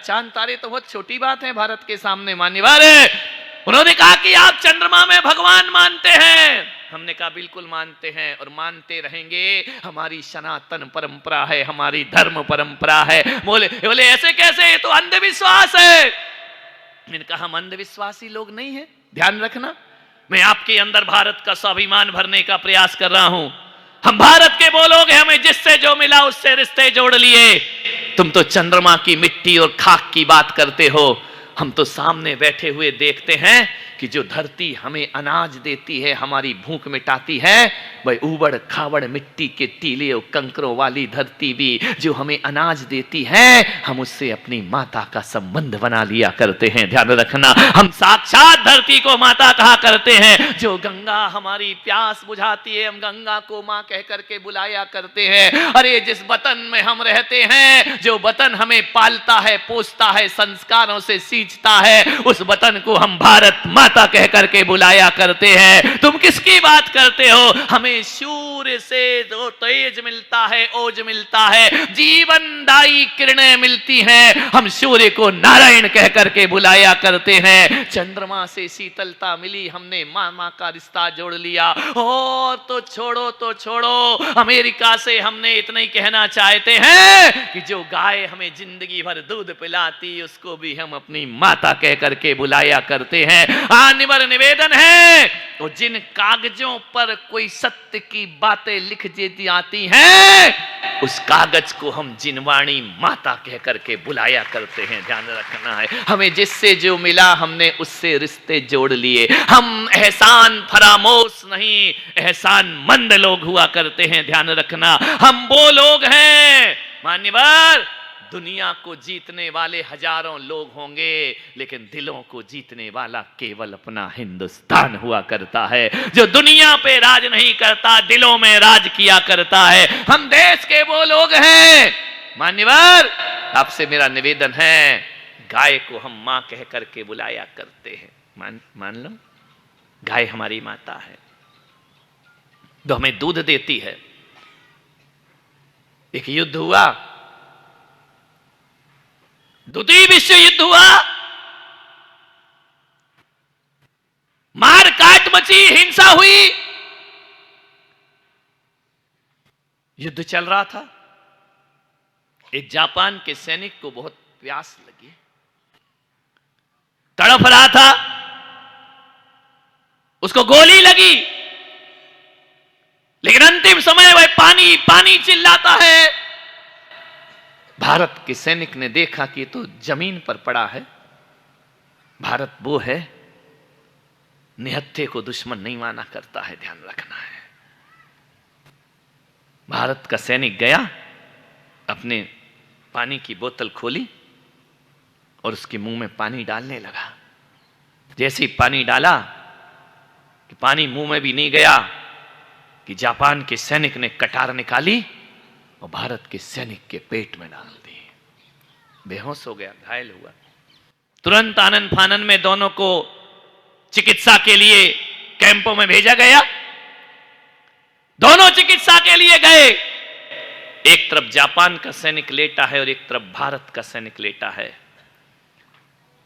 चांद तारे तो बहुत छोटी बात है भारत के सामने, मान्यवर। उन्होंने कहा कि आप चंद्रमा में भगवान मानते हैं। हमने कहा बिल्कुल मानते हैं और मानते रहेंगे, हमारी सनातन परंपरा है, हमारी धर्म परंपरा है। बोले ऐसे कैसे, ये तो अंधविश्वास है। मैंने कहा हम अंधविश्वासी लोग नहीं है, ध्यान रखना। मैं आपके अंदर भारत का स्वाभिमान भरने का प्रयास कर रहा हूं। हम भारत के वो लोग हैं, हमें जिससे जो मिला उससे रिश्ते जोड़ लिए। तुम तो चंद्रमा की मिट्टी और खाक की बात करते हो, हम तो सामने बैठे हुए देखते हैं कि जो धरती हमें अनाज देती है, हमारी भूख मिटाती है, वह ऊबड़ खाबड़ मिट्टी के टीले और कंकरों वाली धरती भी जो हमें अनाज देती है, हम उससे अपनी माता का संबंध बना लिया करते हैं। ध्यान रखना, हम साक्षात धरती को माता कहा करते हैं। जो गंगा हमारी प्यास बुझाती है, हम गंगा को माँ कह करके बुलाया करते हैं। अरे जिस वतन में हम रहते हैं, जो वतन हमें पालता है, पोसता है, संस्कारों से सींचता है, उस वतन को हम भारत माता कह करके बुलाया करते हैं। तुम किसकी बात करते हो? हमें सूर्य से जो तेज मिलता है, ओज मिलता है, जीवनदायी किरणें मिलती हैं, हम सूर्य को नारायण कह करके बुलाया करते हैं। चंद्रमा से शीतलता मिली, हमने मामा का रिश्ता जोड़ लिया। और तो छोड़ो, अमेरिका से हमने इतना ही कहना चाहते हैं कि जो गाय हमें जिंदगी भर दूध पिलाती, उसको भी हम अपनी माता कह करके बुलाया करते हैं। निवर निवेदन है, तो जिन कागजों पर कोई सत्य की बातें लिख दी आती हैं, उस कागज को हम जिनवाणी माता कह करके बुलाया करते हैं। ध्यान रखना है, हमें जिससे जो मिला हमने उससे रिश्ते जोड़ लिए। हम एहसान फरामोश नहीं, एहसान मंद लोग हुआ करते हैं। ध्यान रखना, हम वो लोग हैं मान्यवर, दुनिया को जीतने वाले हजारों लोग होंगे, लेकिन दिलों को जीतने वाला केवल अपना हिंदुस्तान हुआ करता है, जो दुनिया पे राज नहीं करता, दिलों में राज किया करता है। हम देश के वो लोग हैं मान्यवर। आपसे मेरा निवेदन है, गाय को हम मां कह करके बुलाया करते हैं। मान लो गाय हमारी माता है, जो हमें दूध देती है। एक युद्ध हुआ, द्वितीय विश्व युद्ध हुआ, मार काट मची, हिंसा हुई, युद्ध चल रहा था। एक जापान के सैनिक को बहुत प्यास लगी, तड़प रहा था, उसको गोली लगी, लेकिन अंतिम समय वह पानी पानी चिल्लाता है। भारत के सैनिक ने देखा कि तो जमीन पर पड़ा है। भारत वो है, निहत्थे को दुश्मन नहीं माना करता है, ध्यान रखना है। भारत का सैनिक गया, अपने पानी की बोतल खोली और उसके मुंह में पानी डालने लगा। जैसे ही पानी डाला कि पानी मुंह में भी नहीं गया कि जापान के सैनिक ने कटार निकाली और भारत के सैनिक के पेट में डाल दी। बेहोश हो गया, घायल हुआ। तुरंत आनन फानन में दोनों को चिकित्सा के लिए कैंपों में भेजा गया। दोनों चिकित्सा के लिए गए। एक तरफ जापान का सैनिक लेटा है और एक तरफ भारत का सैनिक लेटा है।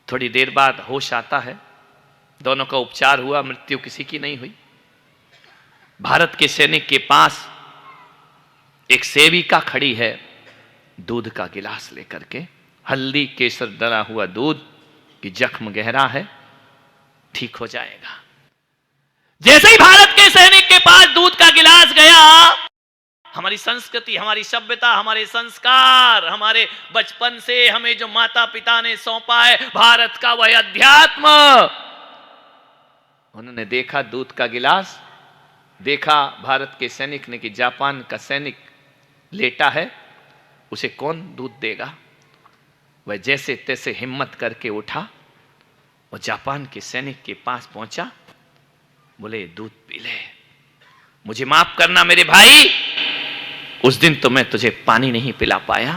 थोड़ी देर बाद होश आता है, दोनों का उपचार हुआ, मृत्यु किसी की नहीं हुई। भारत के सैनिक के पास एक सेविका खड़ी है, दूध का गिलास लेकर के, हल्दी केसर डला हुआ दूध, कि जख्म गहरा है, ठीक हो जाएगा। जैसे ही भारत के सैनिक के पास दूध का गिलास गया, हमारी संस्कृति, हमारी सभ्यता, हमारे संस्कार, हमारे बचपन से हमें जो माता पिता ने सौंपा है, भारत का वह अध्यात्म, उन्होंने देखा दूध का गिलास, देखा भारत के सैनिक ने कि जापान का सैनिक लेटा है, उसे कौन दूध देगा। वह जैसे तैसे हिम्मत करके उठा और जापान के सैनिक के पास पहुंचा। बोले दूध पी ले, मुझे माफ करना मेरे भाई, उस दिन तो मैं तुझे पानी नहीं पिला पाया,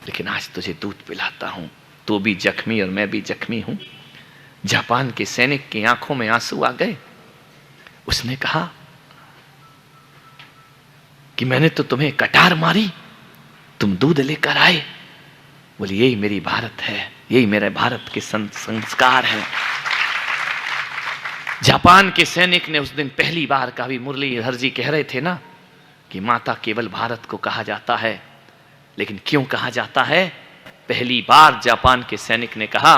लेकिन आज तुझे दूध पिलाता हूं। तू भी जख्मी और मैं भी जख्मी हूं। जापान के सैनिक की आंखों में आंसू आ गए। उसने कहा कि मैंने तो तुम्हें कटार मारी, तुम दूध लेकर आए। बोले यही मेरी भारत है, यही मेरे भारत के संस्कार है। जापान के सैनिक ने उस दिन पहली बार कहा, भी मुरलीधर जी कह रहे थे ना कि माता केवल भारत को कहा जाता है, लेकिन क्यों कहा जाता है? पहली बार जापान के सैनिक ने कहा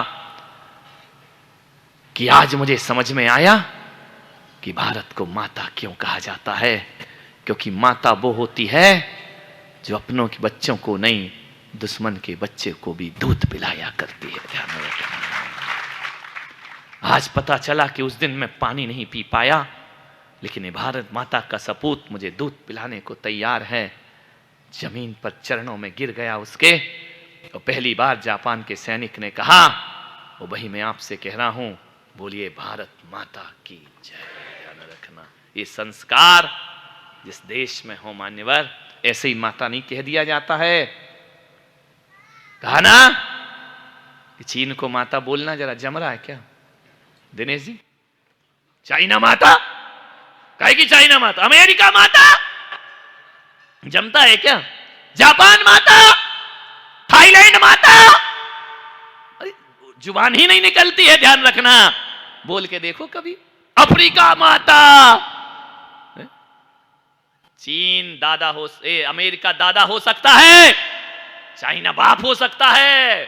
कि आज मुझे समझ में आया कि भारत को माता क्यों कहा जाता है, क्योंकि माता वो होती है जो अपनों के बच्चों को नहीं, दुश्मन के बच्चे को भी दूध पिलाया करती है। ध्यान रखना। आज पता चला कि उस दिन मैं पानी नहीं पी पाया, लेकिन ये भारत माता का सपूत मुझे दूध पिलाने को तैयार है। जमीन पर चरणों में गिर गया उसके, और पहली बार जापान के सैनिक ने कहा, वो वही मैं आपसे कह रहा हूं, बोलिए भारत माता की जय। ध्यान रखना, ये संस्कार जिस देश में हो मान्यवर, ऐसे ही माता नहीं कह दिया जाता है। कहा ना कि चीन को माता बोलना जरा जम रहा है क्या दिनेश जी? चाइना माता कहेगी, चाइना माता, अमेरिका माता जमता है क्या? जापान माता, थाईलैंड माता, जुबान ही नहीं निकलती है। ध्यान रखना, बोल के देखो कभी। अफ्रीका माता, चीन दादा हो, अमेरिका दादा हो सकता है, चाइना बाप हो सकता है,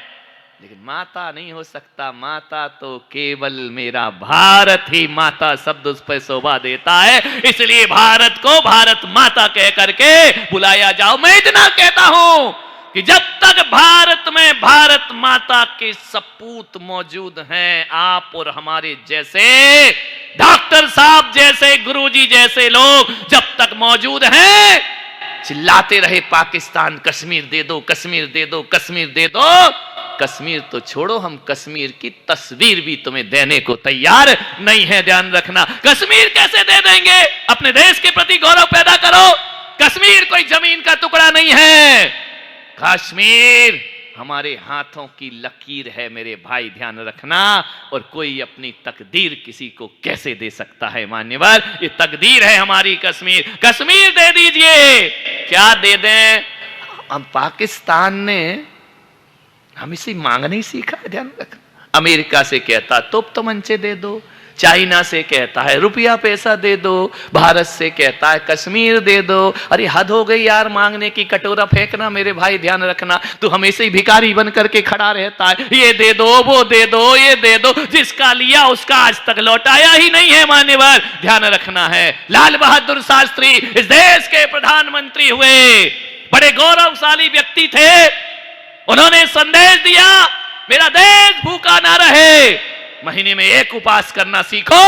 लेकिन माता नहीं हो सकता। माता तो केवल मेरा भारत ही माता शब्द उस पर शोभा देता है, इसलिए भारत को भारत माता कह करके बुलाया जाओ। मैं इतना कहता हूं कि जब तक भारत में भारत माता के सपूत मौजूद हैं, आप और हमारे जैसे डॉक्टर साहब जैसे, गुरुजी जैसे लोग जब तक मौजूद हैं, चिल्लाते रहे पाकिस्तान कश्मीर दे दो, कश्मीर दे दो, कश्मीर दे दो। कश्मीर तो छोड़ो, हम कश्मीर की तस्वीर भी तुम्हें देने को तैयार नहीं है। ध्यान रखना, कश्मीर कैसे दे देंगे? अपने देश के प्रति गौरव पैदा करो। कश्मीर कोई जमीन का टुकड़ा नहीं है, कश्मीर हमारे हाथों की लकीर है मेरे भाई। ध्यान रखना, और कोई अपनी तकदीर किसी को कैसे दे सकता है मान्यवर? ये तकदीर है हमारी कश्मीर। कश्मीर दे दीजिए, क्या दे दें? हम पाकिस्तान ने हम इसे मांग नहीं सीखा। ध्यान रखना, अमेरिका से कहता तोप तमंचे दे दो, चाइना से कहता है रुपया पैसा दे दो, भारत से कहता है कश्मीर दे दो। अरे हद हो गई यार, मांगने की कटोरा फेंकना मेरे भाई। ध्यान रखना, तू हमेशा ही भिखारी बन करके खड़ा रहता है, ये दे दो, वो दे दो, ये दे दो। जिसका लिया उसका आज तक लौटाया ही नहीं है मान्यवर। ध्यान रखना है, लाल बहादुर शास्त्री इस देश के प्रधानमंत्री हुए, बड़े गौरवशाली व्यक्ति थे। उन्होंने संदेश दिया, मेरा देश भूखा ना रहे, महीने में एक उपवास करना सीखो,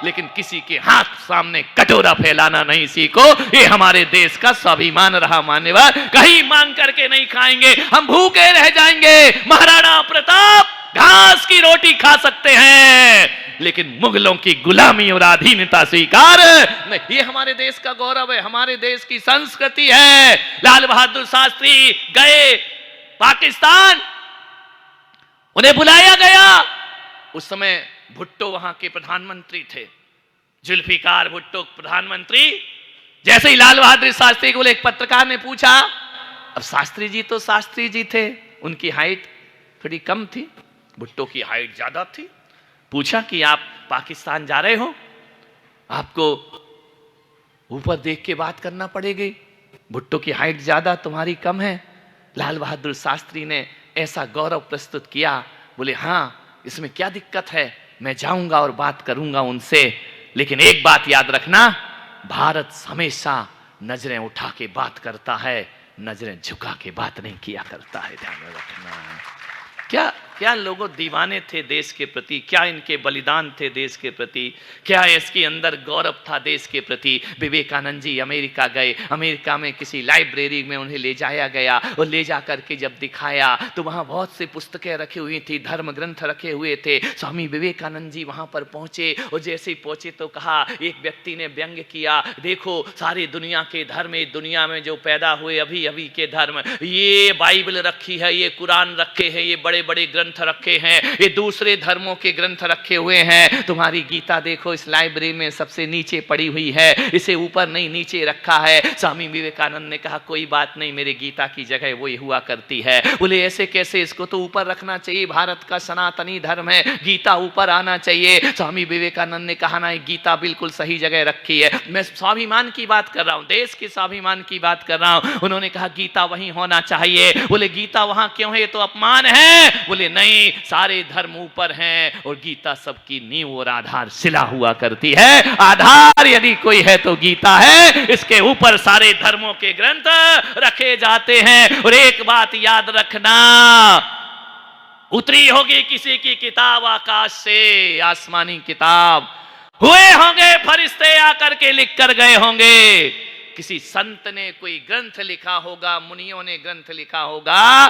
लेकिन किसी के हाथ सामने कटोरा फैलाना नहीं सीखो। ये हमारे देश का स्वाभिमान रहा मान्यवर। कहीं मांग करके नहीं खाएंगे, हम भूखे रह जाएंगे। महाराणा प्रताप घास की रोटी खा सकते हैं, लेकिन मुगलों की गुलामी और अधीनता स्वीकार नहीं। ये हमारे देश का गौरव है, हमारे देश की संस्कृति है। लाल बहादुर शास्त्री गए पाकिस्तान, उन्हें बुलाया गया। उस समय भुट्टो वहां के प्रधानमंत्री थे, जुल्फिकार भुट्टो प्रधानमंत्री। जैसे ही लाल बहादुर शास्त्री को एक पत्रकार ने पूछा, अब शास्त्री जी तो शास्त्री जी थे, उनकी हाइट थोड़ी कम थी, भुट्टो की हाइट ज्यादा थी। पूछा कि आप पाकिस्तान जा रहे हो, आपको ऊपर देख के बात करना पड़ेगी, भुट्टो की हाइट ज्यादा, तुम्हारी कम है। लाल बहादुर शास्त्री ने ऐसा गौरव प्रस्तुत किया, बोले हाँ इसमें क्या दिक्कत है, मैं जाऊंगा और बात करूंगा उनसे, लेकिन एक बात याद रखना, भारत हमेशा नजरें उठा के बात करता है, नजरें झुका के बात नहीं किया करता है। ध्यान रखना, क्या क्या लोगों दीवाने थे देश के प्रति, क्या इनके बलिदान थे देश के प्रति, क्या इसके अंदर गौरव था देश के प्रति। विवेकानंद जी अमेरिका गए, अमेरिका में किसी लाइब्रेरी में उन्हें ले जाया गया, और ले जा करके जब दिखाया तो वहाँ बहुत सी पुस्तकें रखी हुई थी, धर्म ग्रंथ रखे हुए थे। स्वामी विवेकानंद जी वहाँ पर पहुँचे, और जैसे ही पहुँचे तो कहा, एक व्यक्ति ने व्यंग्य किया, देखो सारी दुनिया के धर्म, इस दुनिया में जो पैदा हुए अभी अभी के धर्म, ये बाइबल रखी है, ये कुरान रखे हैं, ये बड़े बड़े ग्रंथ ग्रंथ रखे हैं, ये दूसरे धर्मों के ग्रंथ रखे हुए हैं। तुम्हारी गीता देखो इस लाइब्रेरी में सबसे नीचे पड़ी हुई है, इसे ऊपर नहीं नीचे रखा है। स्वामी विवेकानंद ने कहा कोई बात नहीं, मेरे गीता की जगह वही हुआ करती है। बोले ऐसे कैसे, इसको तो ऊपर रखना चाहिए, भारत का सनातनी धर्म है, गीता ऊपर आना चाहिए। स्वामी विवेकानंद ने कहा ना, गीता बिल्कुल सही जगह रखी है। मैं स्वाभिमान की बात कर रहा हूं, देश के स्वाभिमान की बात कर रहा हूं। उन्होंने कहा गीता वहीं होना चाहिए। बोले गीता वहां क्यों है, ये तो अपमान है। बोले नहीं, सारे धर्म ऊपर हैं और गीता सबकी नींव और आधारशिला हुआ करती है। आधार यदि कोई है तो गीता है, इसके ऊपर सारे धर्मों के ग्रंथ रखे जाते हैं। और एक बात याद रखना, उतरी होगी किसी की किताब आकाश से, आसमानी किताब, हुए होंगे फरिश्ते आकर के लिख कर गए होंगे। किसी संत ने कोई ग्रंथ लिखा होगा, मुनियों ने ग्रंथ लिखा होगा,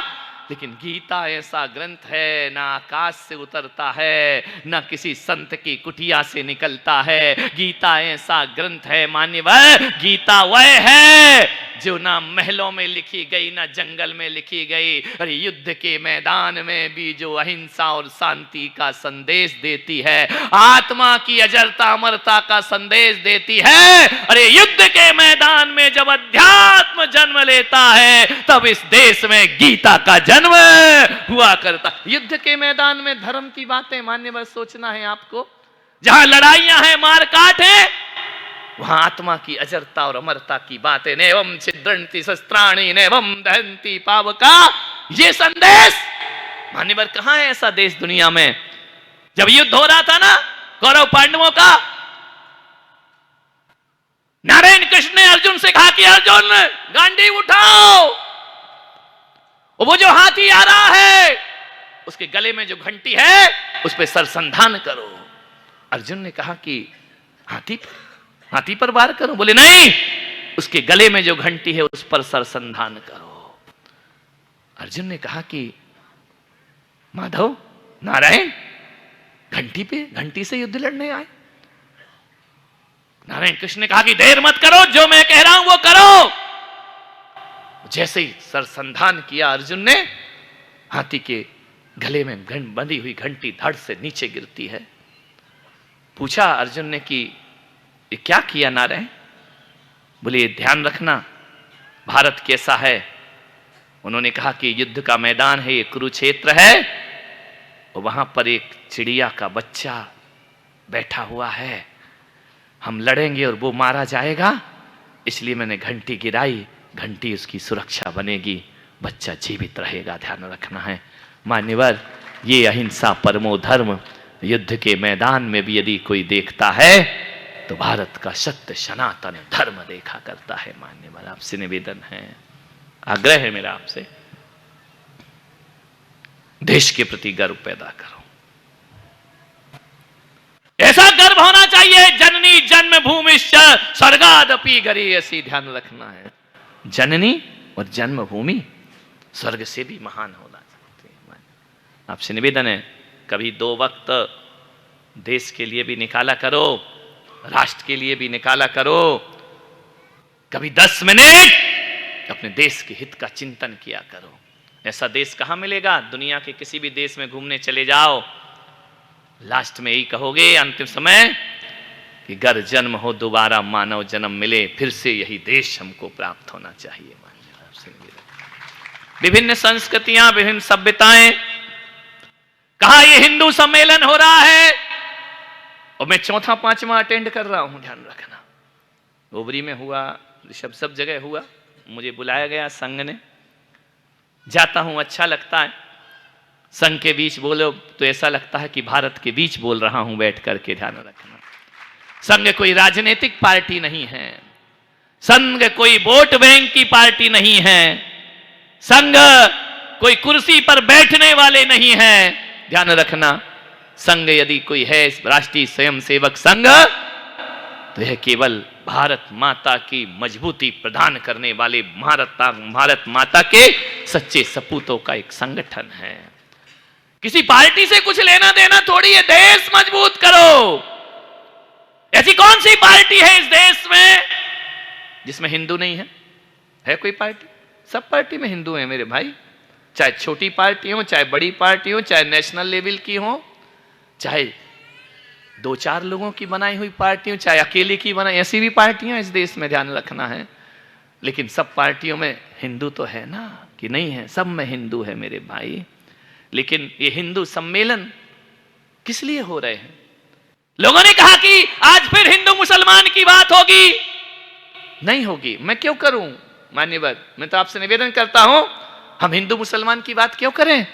लेकिन गीता ऐसा ग्रंथ है ना आकाश से उतरता है, ना किसी संत की कुटिया से निकलता है। गीता ऐसा ग्रंथ है मान्यवर, गीता वह है जो ना महलों में लिखी गई, ना जंगल में लिखी गई, अरे युद्ध के मैदान में भी जो अहिंसा और शांति का संदेश देती है, आत्मा की अजरता अमरता का संदेश देती है। अरे युद्ध के मैदान में जब अध्यात्म जन्म लेता है, तब इस देश में गीता का जन्म हुआ करता। युद्ध के मैदान में धर्म की बातें मान्यवर सोचना है आपको, जहां लड़ाइयां हैं, मार काट है, वहां आत्मा की अजरता और अमरता की बातें। नेवम छिद्रंति शस्त्राणि नेवम दहंति पावका, ये संदेश मान्यवर कहां है ऐसा देश दुनिया में। जब युद्ध हो रहा था ना कौरव पांडवों का, नारायण कृष्ण ने अर्जुन से कहा कि अर्जुन गांडीव उठाओ, और वो जो हाथी आ रहा है उसके गले में जो घंटी है उस पर सरसंधान करो। अर्जुन ने कहा कि हाथी पर वार करो। बोले नहीं, उसके गले में जो घंटी है उस पर सरसंधान करो। अर्जुन ने कहा कि माधव नारायण घंटी से युद्ध लड़ने आए। नारायण कृष्ण ने कहा कि देर मत करो, जो मैं कह रहा हूं वो करो। जैसे ही सरसंधान किया अर्जुन ने, हाथी के गले में बंधी हुई घंटी धड़ से नीचे गिरती है। पूछा अर्जुन ने कि ये क्या किया नारायण? बोले ये ध्यान रखना भारत कैसा है। उन्होंने कहा कि युद्ध का मैदान है, ये कुरुक्षेत्र है, और वहां पर एक चिड़िया का बच्चा बैठा हुआ है, हम लड़ेंगे और वो मारा जाएगा, इसलिए मैंने घंटी गिराई, घंटी उसकी सुरक्षा बनेगी, बच्चा जीवित रहेगा। ध्यान रखना है मान्यवर, ये अहिंसा परमो धर्म युद्ध के मैदान में भी यदि कोई देखता है तो भारत का सत्य सनातन धर्म देखा करता है। मान्यवर आपसे निवेदन है, आग्रह है मेरा आपसे, देश के प्रति गर्व पैदा करो। ऐसा गर्व होना चाहिए, जननी जन्मभूमिश्च स्वर्गादपि गरीयसी। ध्यान रखना है, जननी और जन्मभूमि स्वर्ग से भी महान होना चाहिए। आपसे निवेदन है, कभी 2 वक्त देश के लिए भी निकाला करो, राष्ट्र के लिए भी निकाला करो, कभी 10 मिनट अपने देश के हित का चिंतन किया करो। ऐसा देश कहां मिलेगा? दुनिया के किसी भी देश में घूमने चले जाओ, लास्ट में यही कहोगे अंतिम समय कि गर जन्म हो दोबारा मानव जन्म मिले, फिर से यही देश हमको प्राप्त होना चाहिए। विभिन्न संस्कृतियां, विभिन्न सभ्यताएं, कहा ये हिंदू सम्मेलन हो रहा है और मैं 4था 5वां अटेंड कर रहा हूं। ध्यान रखना, ओबरी में हुआ, सब जगह हुआ, मुझे बुलाया गया संघ ने, जाता हूं अच्छा लगता है। संघ के बीच बोलो तो ऐसा लगता है कि भारत के बीच बोल रहा हूं बैठ करके। ध्यान रखना, संघ कोई राजनीतिक पार्टी नहीं है, संघ कोई वोट बैंक की पार्टी नहीं है, संघ कोई कुर्सी पर बैठने वाले नहीं है। ध्यान रखना, संघ यदि कोई है राष्ट्रीय स्वयंसेवक संघ, तो यह केवल भारत माता की मजबूती प्रदान करने वाले भारत माता के सच्चे सपूतों का एक संगठन है। किसी पार्टी से कुछ लेना देना थोड़ी है, देश मजबूत करो। ऐसी कौन सी पार्टी है इस देश में जिसमें हिंदू नहीं है? है कोई पार्टी? सब पार्टी में हिंदू हैं मेरे भाई, चाहे छोटी पार्टी हो, चाहे बड़ी पार्टी हो, चाहे नेशनल लेवल की हो, चाहे 2-4 लोगों की बनाई हुई पार्टी हो, चाहे अकेले की बनाई, ऐसी भी पार्टियां इस देश में ध्यान रखना है। लेकिन सब पार्टियों में हिंदू तो है ना, कि नहीं है? सब में हिंदू है मेरे भाई। लेकिन ये हिंदू सम्मेलन किस लिए हो रहे हैं? लोगों ने कहा कि आज फिर हिंदू मुसलमान की बात होगी। नहीं होगी। मैं क्यों करूं मान्यवर? मैं तो आपसे निवेदन करता हूं, हम हिंदू मुसलमान की बात क्यों करें?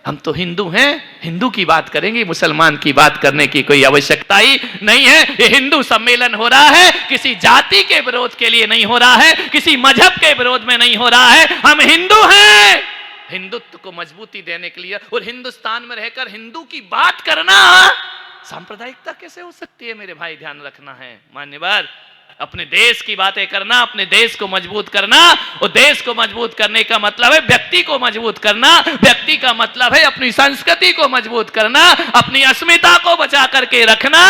हम तो हिंदू हैं, हिंदू की बात करेंगे, मुसलमान की बात करने की कोई आवश्यकता ही नहीं है। ये हिंदू सम्मेलन हो रहा है, किसी जाति के विरोध के लिए नहीं हो रहा है, किसी मजहब के विरोध में नहीं हो रहा है। हम हिंदू हैं, हिंदुत्व को मजबूती देने के लिए। और हिंदुस्तान में रहकर हिंदू की बात करना सांप्रदायिकता कैसे हो सकती है मेरे भाई? ध्यान रखना है मान्यवर। अपने देश की बातें करना, अपने देश को मजबूत करना, और देश को मजबूत करने का मतलब है व्यक्ति को मजबूत करना। व्यक्ति का मतलब है अपनी संस्कृति को मजबूत करना, अपनी अस्मिता को बचा करके रखना।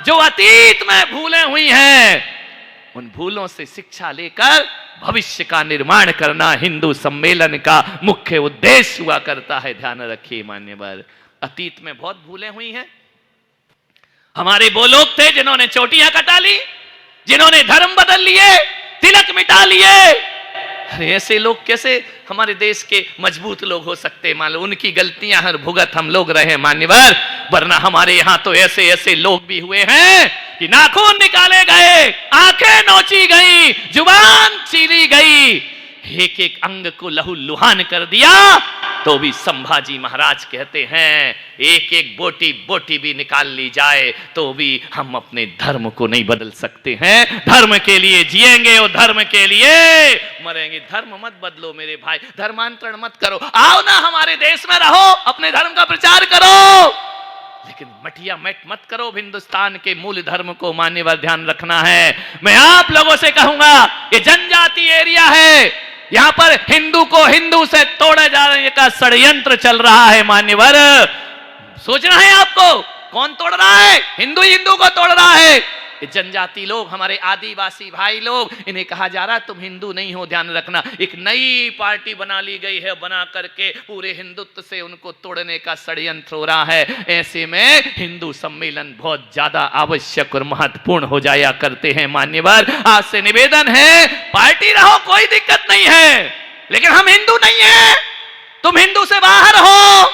जो अतीत में भूलें हुई हैं, उन भूलों से शिक्षा लेकर भविष्य का निर्माण करना हिंदू सम्मेलन का मुख्य उद्देश्य हुआ करता है। ध्यान रखिए मान्यवर, अतीत में बहुत भूलें हुई हैं। हमारे वो लोग थे जिन्होंने चोटियां कटा ली, जिन्होंने धर्म बदल लिए, तिलक मिटा लिए। अरे ऐसे लोग कैसे हमारे देश के मजबूत लोग हो सकते हैं? मान लो उनकी गलतियां हर भुगत हम लोग रहे मान्यवर। वरना हमारे यहां तो ऐसे ऐसे लोग भी हुए हैं कि नाखून निकाले गए, आंखें नोची गई, जुबान चीरी गई, एक एक अंग को लहू लुहान कर दिया। तो भी संभाजी महाराज कहते हैं, एक एक बोटी बोटी भी निकाल ली जाए तो भी हम अपने धर्म को नहीं बदल सकते हैं। धर्म के लिए जिएंगे और धर्म के लिए मरेंगे। धर्म मत बदलो मेरे भाई, धर्मांतरण मत करो। आओ ना हमारे देश में रहो, अपने धर्म का प्रचार करो, लेकिन मटिया मेट मत करो हिंदुस्तान के मूल धर्म को। मान्यवर ध्यान रखना है। मैं आप लोगों से कहूंगा, ये जनजाति एरिया है, यहां पर हिंदू को हिंदू से तोड़े जाने का षड्यंत्र चल रहा है मान्यवर। सोचना है आपको, कौन तोड़ रहा है? हिंदू हिंदू को तोड़ रहा है। ये जनजाति लोग, हमारे आदिवासी भाई लोग, इन्हें कहा जा रहा है तुम हिंदू नहीं हो। ध्यान रखना, एक नई पार्टी बना ली गई है, बना करके पूरे हिंदुत्व से उनको तोड़ने का षड्यंत्र हो रहा है। ऐसे में हिंदू सम्मेलन बहुत ज्यादा आवश्यक और महत्वपूर्ण हो जाया करते हैं मान्यवर। आज से निवेदन है, पार्टी रहो कोई दिक्कत नहीं है, लेकिन हम हिंदू नहीं है, तुम हिंदू से बाहर हो।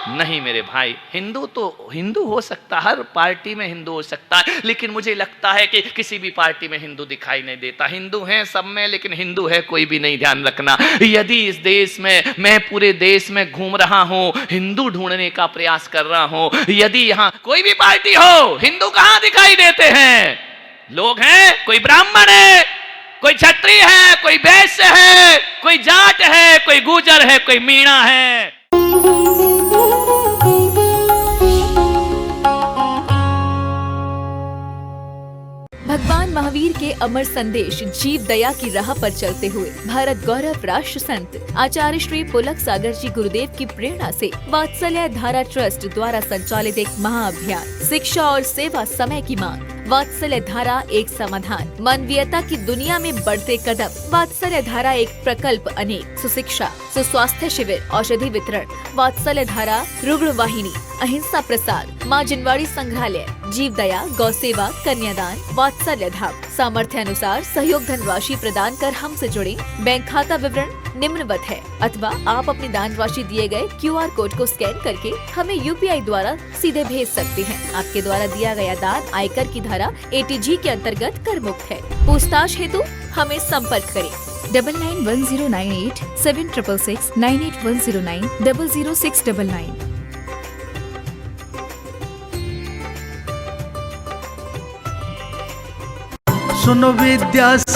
नहीं मेरे भाई, हिंदू तो हिंदू हो सकता, हर पार्टी में हिंदू हो सकता है, लेकिन मुझे लगता है कि किसी भी पार्टी में हिंदू दिखाई नहीं देता। हिंदू हैं सब में, लेकिन हिंदू है कोई भी नहीं। ध्यान रखना, यदि इस देश में, मैं पूरे देश में घूम रहा हूं, हिंदू ढूंढने का प्रयास कर रहा हूं, यदि यहां कोई भी पार्टी हो, हिंदू कहां दिखाई देते हैं? लोग हैं, कोई ब्राह्मण है, कोई क्षत्रिय है, कोई वैश्य है, कोई जाट है, कोई गुर्जर है, कोई मीणा है। भगवान महावीर के अमर संदेश जीव दया की राह पर चलते हुए भारत गौरव राष्ट्र संत आचार्य श्री पुलक सागर जी गुरुदेव की प्रेरणा से वात्सल्य धारा ट्रस्ट द्वारा संचालित एक महाअभियान शिक्षा और सेवा समय की मांग। वात्सल्य धारा एक समाधान, मानवीयता की दुनिया में बढ़ते कदम। वात्सल्य धारा एक प्रकल्प अनेक, सुशिक्षा, सुस्वास्थ्य शिविर, औषधि वितरण। वात्सल्य धारा रुग्ण वाहिनी, अहिंसा प्रसाद, माँ जिनवाड़ी संग्रहालय, जीव दया, गौ सेवा, कन्यादान, वात्सल्य धाम। सामर्थ्य अनुसार सहयोग धनराशि प्रदान कर हमसे जुड़े। बैंक खाता विवरण निम्नवत है, अथवा आप अपनी दान राशि दिए गए QR कोड को स्कैन करके हमें UPI द्वारा सीधे भेज सकते हैं। आपके द्वारा दिया गया दान आयकर की धारा ATG के अंतर्गत कर मुक्त है। पूछताछ हेतु हमें संपर्क करें 991098 7666 98109 00699। सुनो विद्या